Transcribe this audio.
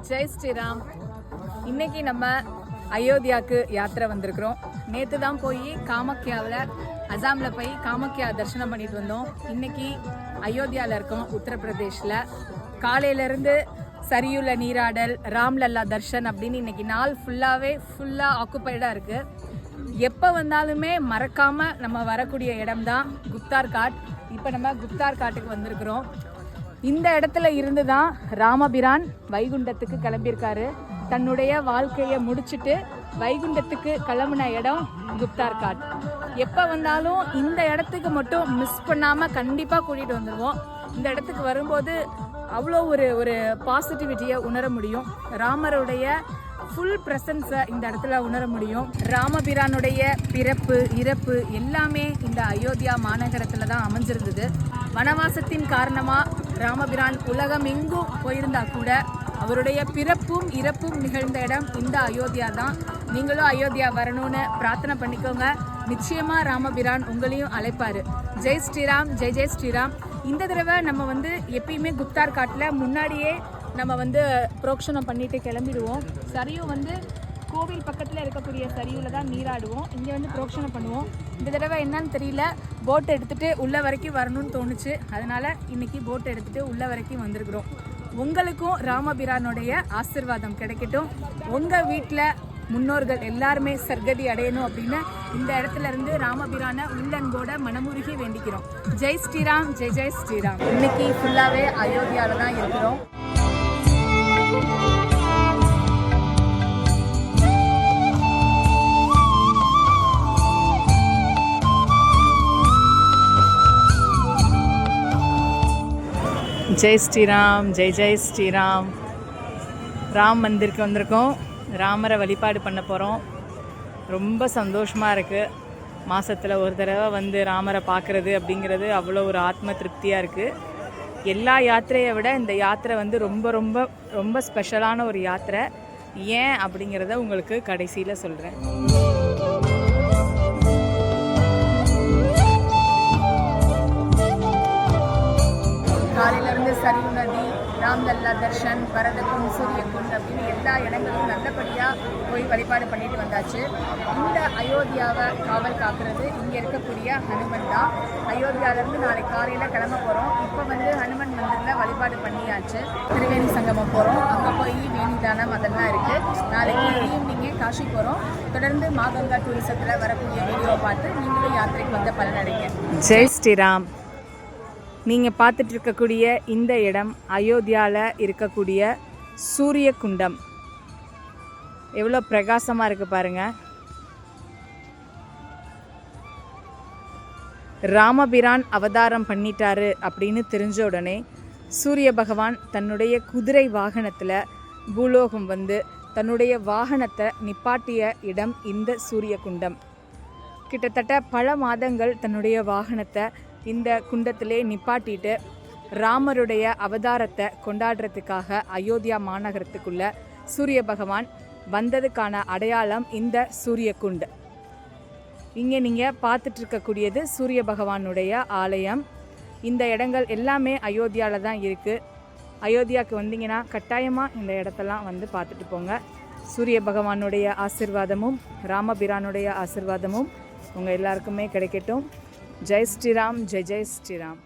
ஜெய் ஸ்ரீராம். இன்னைக்கு நம்ம அயோத்தியாவுக்கு யாத்திரை வந்திருக்கிறோம். நேற்று தான் போய் காமாக்கியாவில் அசாமில் போய் காமாக்கியா தரிசனம் பண்ணிட்டு வந்தோம். இன்னைக்கு அயோத்தியாவில் இருக்கோம், உத்தரப்பிரதேஷில். காலையிலேருந்து சரியுள்ள நீராடல், ராம்லல்லா தர்ஷன் அப்படின்னு இன்னைக்கு நாள் ஃபுல்லாக ஆக்குப்பைடாக இருக்குது. எப்போ வந்தாலுமே மறக்காமல் நம்ம வரக்கூடிய இடம் தான் குப்தார் காட். இப்போ நம்ம குப்தார் காட்டுக்கு வந்திருக்கிறோம். இந்த இடத்துல இருந்து தான் ராமபிரான் வைகுண்டத்துக்கு கிளம்பியிருக்காரு. தன்னுடைய வாழ்க்கையை முடிச்சுட்டு வைகுண்டத்துக்கு கிளம்புன இடம் குப்தார் காட். எப்போ வந்தாலும் இந்த இடத்துக்கு மட்டும் மிஸ் பண்ணாமல் கண்டிப்பாக கூட்டிகிட்டு வந்துடுவோம். இந்த இடத்துக்கு வரும்போது அவ்வளோ ஒரு பாசிட்டிவிட்டியை உணர முடியும். ராமருடைய ஃபுல் ப்ரெசன்ஸை இந்த இடத்துல உணர முடியும். ராமபிரானுடைய பிறப்பு இறப்பு எல்லாமே இந்த அயோத்தியா மாநகரத்தில் தான் அமைஞ்சிருந்தது. வனவாசத்தின் காரணமாக ராமபிரான் உலகம் எங்கும் போயிருந்தா கூட அவருடைய பிறப்பும் இறப்பும் நிகழ்ந்த இடம் இந்த அயோத்தியா தான். நீங்களும் அயோத்தியா வரணும்னு பிரார்த்தனை பண்ணிக்கோங்க. நிச்சயமாக ராமபிரான் உங்களையும் அழைப்பார். ஜெய் ஸ்ரீராம், ஜெய் ஜெய் ஸ்ரீராம். இந்த தடவை நம்ம எப்பயுமே குப்தார் காட்டில் முன்னாடியே நம்ம புரோக்ஷனம் பண்ணிட்டு கிளம்பிடுவோம். சரியும் கோவில் பக்கத்தில் இருக்கக்கூடிய சரிவில் தான் நீராடுவோம். இங்கே புரோக்ஷனம் பண்ணுவோம். இந்த தடவை என்னன்னு தெரியல, போட் எடுத்துகிட்டு உள்ள வரைக்கும் வரணும்னு தோணுச்சு. அதனால் இன்றைக்கி போட் எடுத்துகிட்டு உள்ள வரைக்கும் வந்திருக்கிறோம். உங்களுக்கும் ராமபிரானுடைய ஆசிர்வாதம் கிடைக்கட்டும். உங்கள் வீட்டில் முன்னோர்கள் எல்லாருமே சர்க்கதி அடையணும் அப்படின்னு இந்த இடத்துல இருந்து ராமபிரானை உள்ளன்போட மனமுருகி வேண்டிக்கிறோம். ஜெய் ஸ்ரீராம், ஜெய் ஜெய் ஸ்ரீராம். இன்னைக்கு ஃபுல்லாகவே அயோத்தியாவில் தான் இருக்கிறோம். ஜெய் ஸ்ரீராம், ஜெய் ஜெய் ஸ்ரீராம். ராம் மந்திருக்கு வந்திருக்கோம். ராமரை வழிபாடு பண்ண போகிறோம். ரொம்ப சந்தோஷமாக இருக்குது. மாதத்தில் ஒரு தடவை ராமரை பார்க்குறது அப்படிங்கிறது அவ்வளோ ஒரு ஆத்ம திருப்தியாக இருக்குது. எல்லா யாத்திரையை விட இந்த யாத்திரை ரொம்ப ரொம்ப ரொம்ப ஸ்பெஷலான ஒரு யாத்திரை. ஏன் அப்படிங்கிறத உங்களுக்கு கடைசியில் சொல்கிறேன். காலையிலேருந்து சரிவு நதி, ராம்லல்லா தர்ஷன், பரதக்கும், சூரியகுண்ட் அப்படின்னு எல்லா இடங்களும் நல்லபடியாக போய் வழிபாடு பண்ணிட்டு வந்தாச்சு. இந்த அயோத்தியாவை காவல் காக்கிறது இங்கே இருக்கக்கூடிய ஹனுமன் தான். அயோத்தியாவிலேருந்து நாளைக்கு காலையில் கிளம்ப போகிறோம். இப்போ ஹனுமன் மந்திரில் வழிபாடு பண்ணியாச்சு. திரிவேணி சங்கமம் போகிறோம். அங்கே போய் வேணிதானம் அதெல்லாம் இருக்குது. நாளைக்கு ஈவினிங்கே காஷி போகிறோம். தொடர்ந்து மாகங்கா டூரிசத்தில் வரக்கூடிய வீடியோவை பார்த்து நீங்களும் யாத்திரைக்கு வந்த பலனடைங்க. ஜெய் ஸ்ரீராம். நீங்கள் பார்த்துட்டு இருக்கக்கூடிய இந்த இடம் அயோத்தியாவில் இருக்கக்கூடிய சூரிய குண்டம். எவ்வளோ பிரகாசமாக இருக்குது பாருங்கள். ராமபிரான் அவதாரம் பண்ணிட்டாரு அப்படின்னு தெரிஞ்ச உடனே சூரிய பகவான் தன்னுடைய குதிரை வாகனத்தில் பூலோகம் தன்னுடைய வாகனத்தை நிப்பாட்டிய இடம் இந்த சூரிய குண்டம். கிட்டத்தட்ட பல மாதங்கள் தன்னுடைய வாகனத்தை இந்த குண்டத்திலே நிப்பாட்டிட்டு ராமருடைய அவதாரத்தை கொண்டாடுறதுக்காக அயோத்தியா மாநகரத்துக்குள்ள சூரிய பகவான் வந்ததுக்கான அடையாளம் இந்த சூரிய குண்டு. இங்கே நீங்கள் பார்த்துட்டு இருக்கக்கூடியது சூரிய பகவானுடைய ஆலயம். இந்த இடங்கள் எல்லாமே அயோத்தியாவில் தான் இருக்குது. அயோத்தியாவுக்கு வந்தீங்கன்னா கட்டாயமாக இந்த இடத்தெல்லாம் பார்த்துட்டு போங்க. சூரிய பகவானுடைய ஆசிர்வாதமும் ராமபிரானுடைய ஆசிர்வாதமும் உங்கள் எல்லாருக்குமே கிடைக்கட்டும். ஜெய் ஸ்ரீராம், ஜெய் ஜெய் ஸ்ரீராம்.